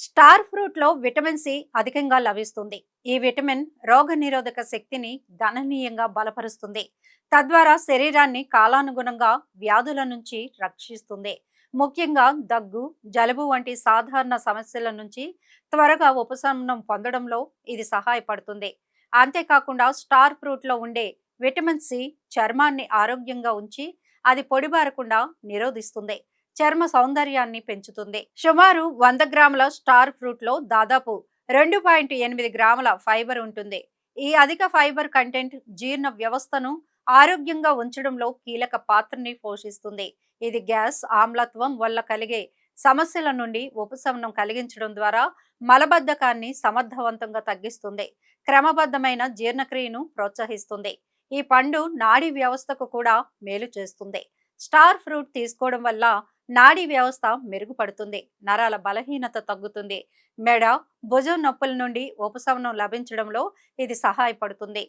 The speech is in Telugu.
స్టార్ ఫ్రూట్ లో విటమిన్ సి అధికంగా లభిస్తుంది. ఈ విటమిన్ రోగనిరోధక శక్తిని గణనీయంగా బలపరుస్తుంది. తద్వారా శరీరాన్ని కాలానుగుణంగా వ్యాధుల నుంచి రక్షిస్తుంది. ముఖ్యంగా దగ్గు, జలుబు వంటి సాధారణ సమస్యల నుంచి త్వరగా ఉపశమనం పొందడంలో ఇది సహాయపడుతుంది. అంతేకాకుండా స్టార్ ఫ్రూట్ లో ఉండే విటమిన్ సి చర్మాన్ని ఆరోగ్యంగా ఉంచి అది పొడిబారకుండా నిరోధిస్తుంది. చర్మ సౌందర్యాన్ని పెంచుతుంది. సుమారు 100 గ్రాముల స్టార్ ఫ్రూట్ లో దాదాపు 2.8 గ్రాముల ఫైబర్ ఉంటుంది. ఈ అధిక ఫైబర్ కంటెంట్ జీర్ణ వ్యవస్థను ఆరోగ్యంగా ఉంచడంలో కీలక పాత్రని పోషిస్తుంది. ఇది గ్యాస్, ఆమ్లత్వం వల్ల కలిగే సమస్యల నుండి ఉపశమనం కలిగించడం ద్వారా మలబద్ధకాన్ని సమర్థవంతంగా తగ్గిస్తుంది. క్రమబద్ధమైన జీర్ణక్రియను ప్రోత్సహిస్తుంది. ఈ పండు నాడీ వ్యవస్థకు కూడా మేలు చేస్తుంది. స్టార్ ఫ్రూట్ తీసుకోవడం వల్ల నాడీ వ్యవస్థ మెరుగుపడుతుంది. నరాల బలహీనత తగ్గుతుంది. మెడ, భుజం నొప్పుల నుండి ఉపశమనం లభించడంలో ఇది సహాయపడుతుంది.